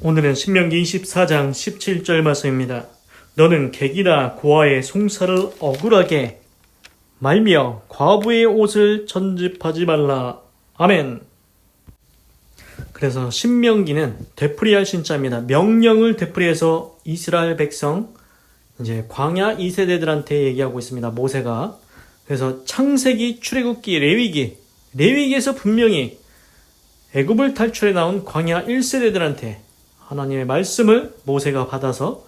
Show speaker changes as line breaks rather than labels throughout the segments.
오늘은 신명기 24장 17절 말씀입니다. 너는 객이나 고아의 송사를 억울하게 말며 과부의 옷을 전집하지 말라. 아멘. 그래서 신명기는 되풀이할 신자입니다. 명령을 되풀이해서 이스라엘 백성, 이제 광야 2세대들한테 얘기하고 있습니다. 모세가. 그래서 창세기, 출애굽기, 레위기에서 분명히 애굽을 탈출해 나온 광야 1세대들한테 하나님의 말씀을 모세가 받아서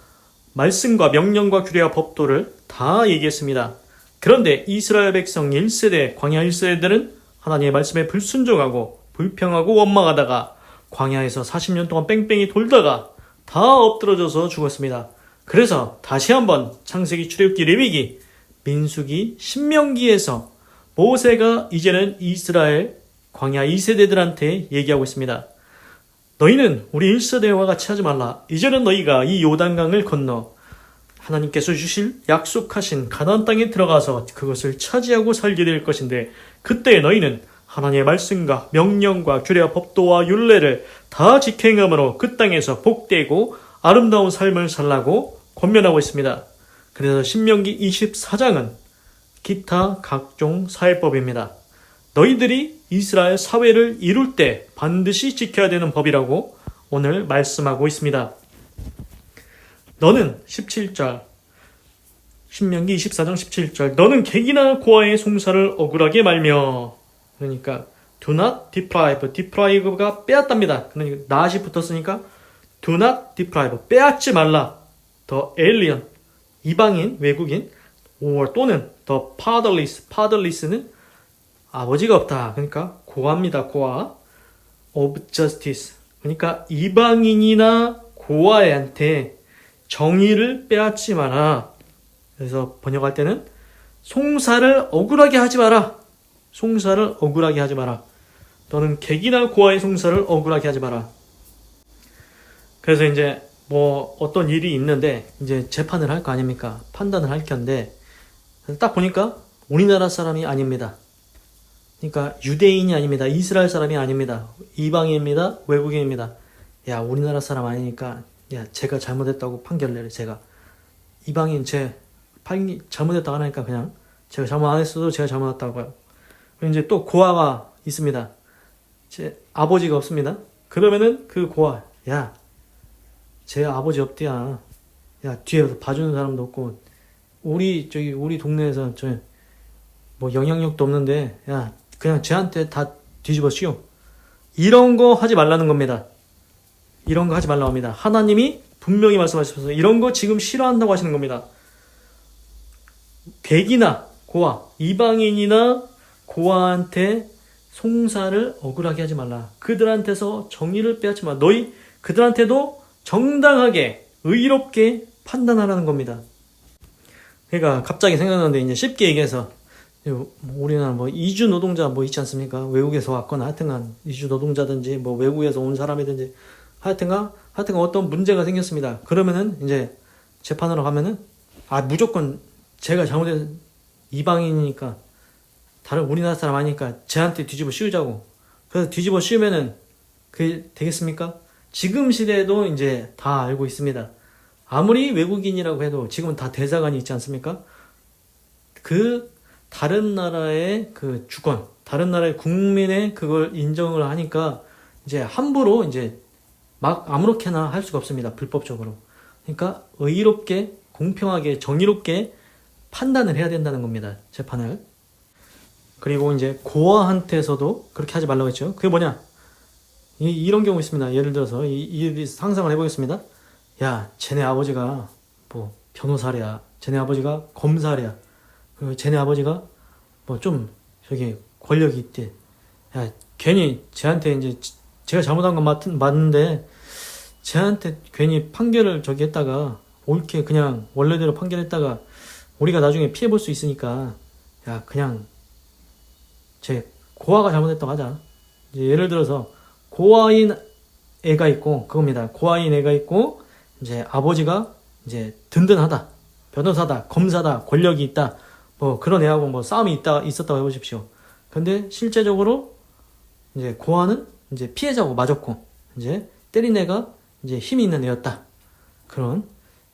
말씀과 명령과 규례와 법도를 다 얘기했습니다. 그런데 이스라엘 백성 1세대, 광야 1세대들은 하나님의 말씀에 불순종하고 불평하고 원망하다가 광야에서 40년 동안 뺑뺑이 돌다가 다 엎드러져서 죽었습니다. 그래서 다시 한번 창세기, 출애굽기, 레위기, 민수기, 신명기에서 모세가 이제는 이스라엘 광야 2세대들한테 얘기하고 있습니다. 너희는 우리 1세대와 같이 하지 말라. 이제는 너희가 이 요단강을 건너 하나님께서 주실 약속하신 가나안 땅에 들어가서 그것을 차지하고 살게 될 것인데, 그때 너희는 하나님의 말씀과 명령과 규례와 법도와 율례를 다 지켜행함으로 그 땅에서 복되고 아름다운 삶을 살라고 권면하고 있습니다. 그래서 신명기 24장은 기타 각종 사회법입니다. 너희들이 이스라엘 사회를 이룰 때 반드시 지켜야 되는 법이라고 오늘 말씀하고 있습니다. 너는 17절, 신명기 24장 17절, 너는 객이나 고아의 송사를 억울하게 말며, 그러니까 do not deprive가 빼앗답니다. 그러니까 not이 붙었으니까 do not deprive, 빼앗지 말라. the alien, 이방인, 외국인, or 또는 the fatherless는 아버지가 없다. 그러니까 고아입니다. 고아. of justice, 그러니까 이방인이나 고아한테 정의를 빼앗지 마라. 그래서 번역할 때는 송사를 억울하게 하지 마라. 송사를 억울하게 하지 마라. 너는 객이나 고아의 송사를 억울하게 하지 마라. 그래서 이제 뭐 어떤 일이 있는데 이제 재판을 할 거 아닙니까? 판단을 할 건데 딱 보니까 우리나라 사람이 아닙니다. 그러니까 유대인이 아닙니다. 이스라엘 사람이 아닙니다. 이방인입니다. 외국인입니다. 야, 우리나라 사람 아니니까 야, 제가 잘못했다고 판결을 내려. 제가 이방인 잘못했다고 하니까 그냥 제가 잘못 안 했어도 제가 잘못했다고 해요. 그리고 이제 또 고아가 있습니다. 제 아버지가 없습니다. 그러면은 그 고아, 야, 제 아버지 없디야. 야, 뒤에서 봐주는 사람도 없고 우리 동네에서 뭐 영향력도 없는데 야, 그냥 쟤한테 다 뒤집어 씌워. 이런 거 하지 말라는 겁니다. 이런 거 하지 말라고 합니다. 하나님이 분명히 말씀하셔서 이런 거 지금 싫어한다고 하시는 겁니다. 객이나 고아, 이방인이나 고아한테 송사를 억울하게 하지 말라. 그들한테서 정의를 빼앗지 마. 너희 그들한테도 정당하게 의롭게 판단하라는 겁니다. 그러니까 갑자기 생각나는데 이제 쉽게 얘기해서 우리나라 뭐 이주 노동자 뭐 있지 않습니까? 외국에서 왔거나 하여튼간 이주 노동자든지 뭐 외국에서 온 사람이든지 하여튼간 어떤 문제가 생겼습니다. 그러면은 이제 재판으로 가면은 무조건 제가 잘못해서 이방인이니까 다른 우리나라 사람 아니니까 쟤한테 뒤집어 씌우자고. 그래서 뒤집어 씌우면은 그게 되겠습니까? 지금 시대에도 이제 다 알고 있습니다. 아무리 외국인이라고 해도 지금은 다 대사관이 있지 않습니까? 그 다른 나라의 그 주권, 다른 나라의 국민의 그걸 인정을 하니까 이제 함부로 이제 막 아무렇게나 할 수가 없습니다. 불법적으로. 그러니까 의롭게, 공평하게, 정의롭게 판단을 해야 된다는 겁니다. 재판을. 그리고 이제 고아한테서도 그렇게 하지 말라고 했죠. 그게 뭐냐? 이런 경우 있습니다. 예를 들어서 이 상상을 해보겠습니다. 야, 쟤네 아버지가 뭐 변호사랴, 쟤네 아버지가 검사랴, 그리고 쟤네 아버지가 뭐 좀 권력이 있대. 야, 괜히 쟤한테 이제 제가 잘못한 건 맞는데 쟤한테 괜히 판결을 했다가 옳게 그냥 원래대로 판결했다가 우리가 나중에 피해 볼 수 있으니까 야, 그냥 제 고아가 잘못했다고 하자. 이제 예를 들어서 고아인 애가 있고 그겁니다. 고아인 애가 있고 이제 아버지가 이제 든든하다, 변호사다, 검사다, 권력이 있다, 뭐 그런 애하고 뭐 싸움이 있었다고 해보십시오. 근데 실제적으로 이제 고아는 이제 피해자고 맞았고 이제 때린 애가 이제 힘이 있는 애였다. 그런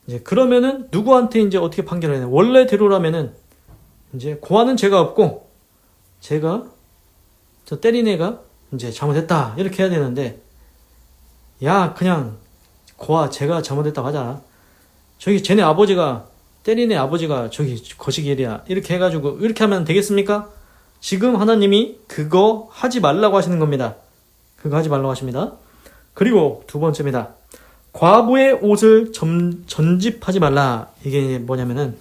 이제 그러면은 누구한테 이제 어떻게 판결을 해야 돼? 원래대로라면은 이제 고아는 죄가 없고 제가 저 때린 애가 이제 잘못했다 이렇게 해야 되는데 야 그냥 고아 제가 잘못했다고 하자. 저기 쟤네 아버지가 때린 애 아버지가 저기 거시기일이야 이렇게 해가지고 이렇게 하면 되겠습니까? 지금 하나님이 그거 하지 말라고 하시는 겁니다. 그거 하지 말라고 하십니다. 그리고 두 번째입니다. 과부의 옷을 전집하지 말라. 이게 뭐냐면은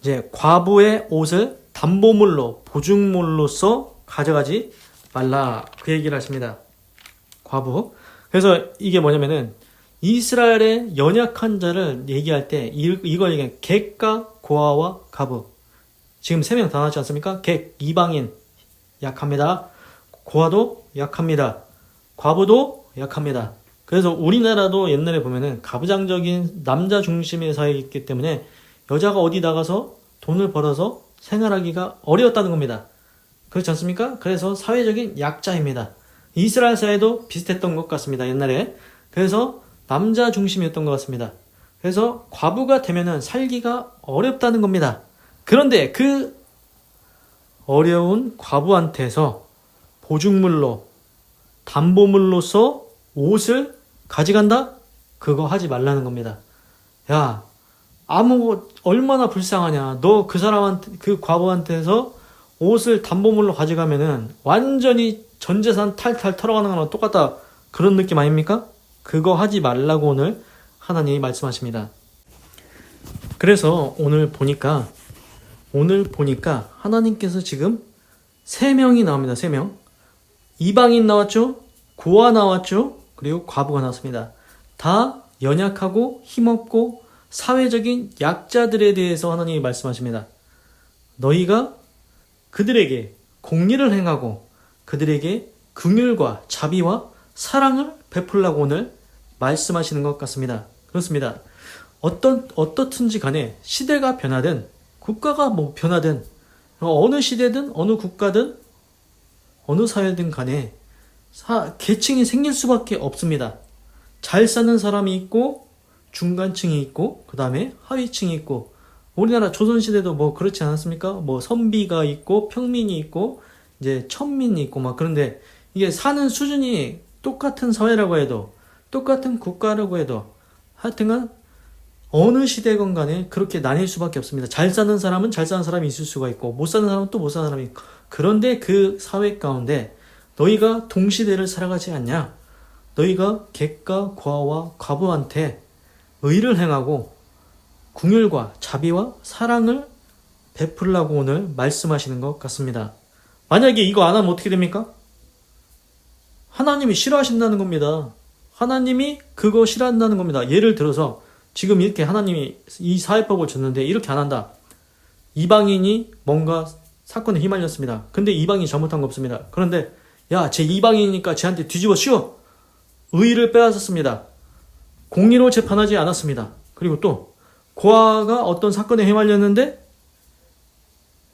이제 과부의 옷을 담보물로 보증물로서 가져가지 말라. 그 얘기를 하십니다. 과부. 그래서 이게 뭐냐면은 이스라엘의 연약한 자를 얘기할 때 이걸 얘기해 객과 고아와 가부. 지금 세 명 다 나왔지 않습니까? 객, 이방인 약합니다. 고아도 약합니다. 과부도 약합니다. 그래서 우리나라도 옛날에 보면은 가부장적인 남자 중심의 사회이기 때문에 여자가 어디 나가서 돈을 벌어서 생활하기가 어려웠다는 겁니다. 그렇지 않습니까? 그래서 사회적인 약자입니다. 이스라엘 사회도 비슷했던 것 같습니다. 옛날에. 그래서 남자 중심이었던 것 같습니다. 그래서 과부가 되면은 살기가 어렵다는 겁니다. 그런데 그 어려운 과부한테서 보증물로 담보물로서 옷을 가져간다? 그거 하지 말라는 겁니다. 야, 얼마나 불쌍하냐. 너 그 사람한테, 그 과부한테서 옷을 담보물로 가져가면은 완전히 전 재산 탈탈 털어가는 거랑 똑같다. 그런 느낌 아닙니까? 그거 하지 말라고 오늘 하나님이 말씀하십니다. 그래서 오늘 보니까 하나님께서 지금 3명이 나옵니다. 3명. 이방인 나왔죠? 고아 나왔죠? 그리고 과부가 나왔습니다. 다 연약하고 힘없고 사회적인 약자들에 대해서 하나님이 말씀하십니다. 너희가 그들에게 공의를 행하고 그들에게 긍휼과 자비와 사랑을 베풀라고 오늘 말씀하시는 것 같습니다. 그렇습니다. 어떻든지 간에 시대가 변하든 국가가 뭐 변하든 어느 시대든 어느 국가든 어느 사회든 간에 계층이 생길 수밖에 없습니다. 잘 사는 사람이 있고 중간층이 있고 그 다음에 하위층이 있고 우리나라 조선시대도 뭐 그렇지 않았습니까? 뭐 선비가 있고 평민이 있고 이제 천민이 있고 막 그런데 이게 사는 수준이 똑같은 사회라고 해도 똑같은 국가라고 해도 하여튼간 어느 시대건 간에 그렇게 나뉠 수밖에 없습니다. 잘 사는 사람은 잘 사는 사람이 있을 수가 있고 못 사는 사람은 또 못 사는 사람이 있고 그런데 그 사회 가운데 너희가 동시대를 살아가지 않냐? 너희가 객과 고아와 과부한테 의를 행하고 긍휼과 자비와 사랑을 베풀라고 오늘 말씀하시는 것 같습니다. 만약에 이거 안 하면 어떻게 됩니까? 하나님이 싫어하신다는 겁니다. 하나님이 그거 싫어한다는 겁니다. 예를 들어서 지금 이렇게 하나님이 이 사회법을 줬는데 이렇게 안 한다. 이방인이 뭔가 사건에 휘말렸습니다. 근데 이방인이 잘못한 거 없습니다. 그런데 야, 쟤 이방인이니까 쟤한테 뒤집어 씌워. 의의를 빼앗았습니다. 공의로 재판하지 않았습니다. 그리고 또 고아가 어떤 사건에 휘말렸는데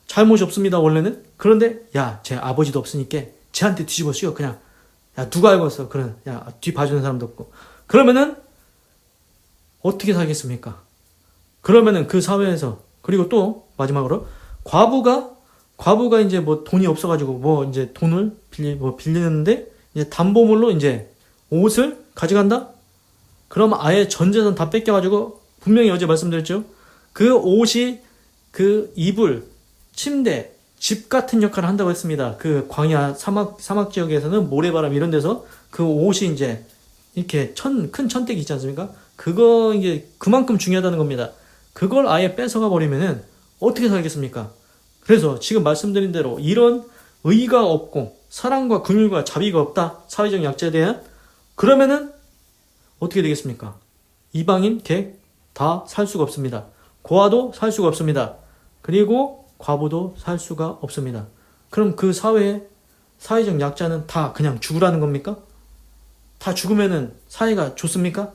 잘못이 없습니다. 원래는. 그런데 야, 쟤 아버지도 없으니까 쟤한테 뒤집어 씌워. 그냥 야, 누가 알고 있어. 그런 야, 뒤 봐주는 사람도 없고. 그러면은 어떻게 살겠습니까? 그러면은 그 사회에서 그리고 또 마지막으로 과부가 이제 뭐 돈이 없어가지고 뭐 이제 돈을 빌리는데 이제 담보물로 이제 옷을 가져간다? 그럼 아예 전 재산 다 뺏겨가지고 분명히 어제 말씀드렸죠? 그 옷이 그 이불, 침대, 집 같은 역할을 한다고 했습니다. 그 광야 사막 지역에서는 모래바람 이런 데서 그 옷이 이제 이렇게 큰 천대기 있지 않습니까? 그거 이제 그만큼 중요하다는 겁니다. 그걸 아예 뺏어가 버리면은 어떻게 살겠습니까? 그래서 지금 말씀드린 대로 이런 의의가 없고 사랑과 긍휼과 자비가 없다. 사회적 약자에 대한 그러면은 어떻게 되겠습니까? 이방인, 객 다 살 수가 없습니다. 고아도 살 수가 없습니다. 그리고 과부도 살 수가 없습니다. 그럼 그 사회적 약자는 다 그냥 죽으라는 겁니까? 다 죽으면은 사회가 좋습니까?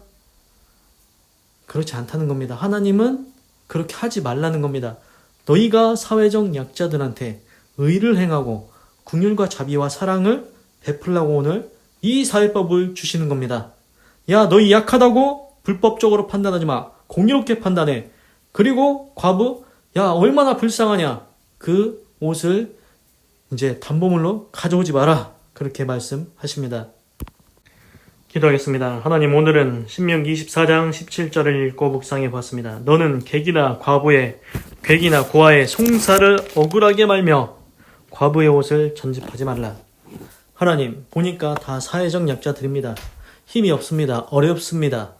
그렇지 않다는 겁니다. 하나님은 그렇게 하지 말라는 겁니다. 너희가 사회적 약자들한테 의를 행하고 긍휼과 자비와 사랑을 베풀라고 오늘 이 사회법을 주시는 겁니다. 야, 너희 약하다고 불법적으로 판단하지 마. 공의롭게 판단해. 그리고 과부, 야, 얼마나 불쌍하냐. 그 옷을 이제 담보물로 가져오지 마라. 그렇게 말씀하십니다. 기도하겠습니다. 하나님, 오늘은 신명기 24장 17절을 읽고 묵상해 보았습니다. 너는 객이나 과부의, 객이나 고아의 송사를 억울하게 말며 과부의 옷을 전집하지 말라. 하나님, 보니까 다 사회적 약자들입니다. 힘이 없습니다. 어렵습니다.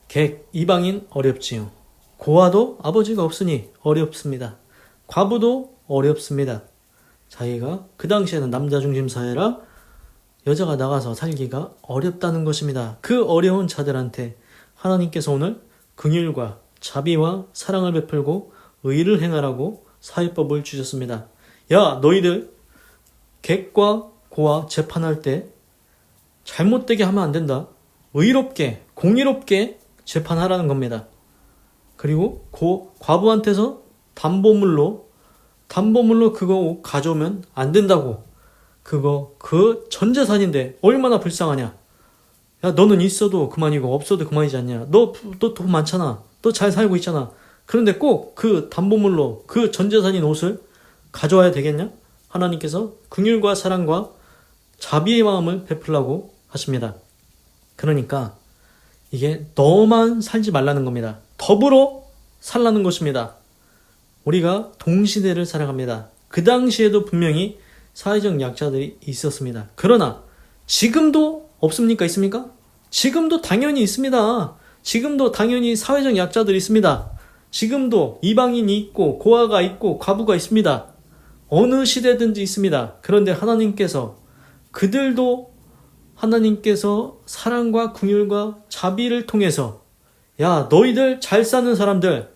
객, 이방인 어렵지요. 고아도 아버지가 없으니 어렵습니다. 과부도 어렵습니다. 자기가 그 당시에는 남자 중심 사회라 여자가 나가서 살기가 어렵다는 것입니다. 그 어려운 자들한테 하나님께서 오늘 긍휼과 자비와 사랑을 베풀고 의를 행하라고 사회법을 주셨습니다. 야, 너희들 객과 고아 재판할 때 잘못되게 하면 안 된다. 의롭게, 공의롭게 재판하라는 겁니다. 그리고 과부한테서 담보물로 그거 가져오면 안 된다고. 그 전 재산인데 얼마나 불쌍하냐. 야, 너는 있어도 그만이고 없어도 그만이지 않냐. 너 돈 많잖아. 너 잘 살고 있잖아. 그런데 꼭 그 담보물로 그 전 재산인 옷을 가져와야 되겠냐? 하나님께서 긍휼과 사랑과 자비의 마음을 베풀라고 하십니다. 그러니까 이게 너만 살지 말라는 겁니다. 더불어 살라는 것입니다. 우리가 동시대를 살아갑니다. 그 당시에도 분명히 사회적 약자들이 있었습니다. 그러나 지금도 없습니까? 있습니까? 지금도 당연히 있습니다. 지금도 당연히 사회적 약자들이 있습니다. 지금도 이방인이 있고 고아가 있고 과부가 있습니다. 어느 시대든지 있습니다. 그런데 하나님께서 사랑과 긍휼과 자비를 통해서 야, 너희들 잘 사는 사람들,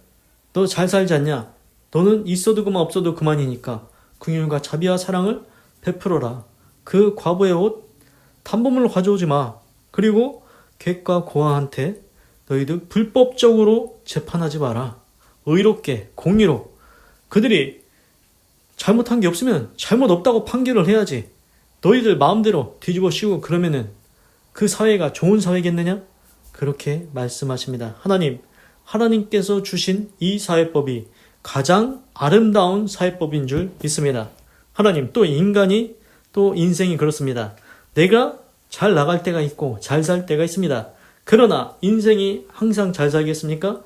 너 잘 살지 않냐? 너는 있어도 그만 없어도 그만이니까 긍휼과 자비와 사랑을 베풀어라. 그 과부의 옷 담보물로 가져오지 마. 그리고 객과 고아한테 너희들 불법적으로 재판하지 마라. 의롭게, 공의로. 그들이 잘못한 게 없으면 잘못 없다고 판결을 해야지. 너희들 마음대로 뒤집어 씌우고 그러면은 그 사회가 좋은 사회겠느냐? 그렇게 말씀하십니다. 하나님께서 주신 이 사회법이 가장 아름다운 사회법인 줄 믿습니다. 하나님, 또 인간이 또 인생이 그렇습니다. 내가 잘 나갈 때가 있고 잘 살 때가 있습니다. 그러나 인생이 항상 잘 살겠습니까?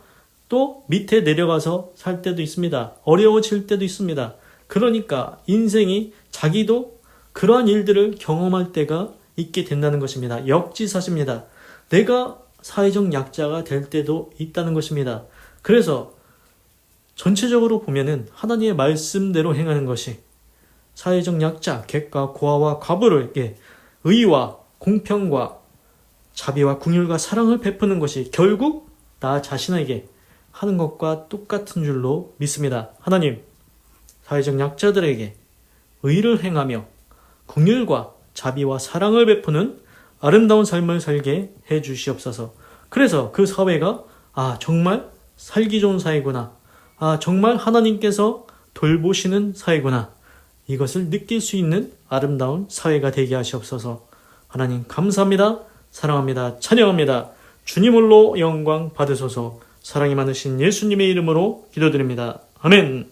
또 밑에 내려가서 살 때도 있습니다. 어려워질 때도 있습니다. 그러니까 인생이 자기도 그러한 일들을 경험할 때가 있게 된다는 것입니다. 역지사십니다. 내가 사회적 약자가 될 때도 있다는 것입니다. 그래서 전체적으로 보면은 하나님의 말씀대로 행하는 것이 사회적 약자, 객과 고아와 과부를 의와 공평과 자비와 긍휼과 사랑을 베푸는 것이 결국 나 자신에게 하는 것과 똑같은 줄로 믿습니다. 하나님, 사회적 약자들에게 의를 행하며 긍휼과 자비와 사랑을 베푸는 아름다운 삶을 살게 해 주시옵소서. 그래서 그 사회가 정말 살기 좋은 사회구나. 정말 하나님께서 돌보시는 사회구나. 이것을 느낄 수 있는 아름다운 사회가 되게 하시옵소서. 하나님 감사합니다. 사랑합니다. 찬양합니다. 주님 홀로 영광 받으소서. 사랑이 많으신 예수님의 이름으로 기도드립니다. 아멘.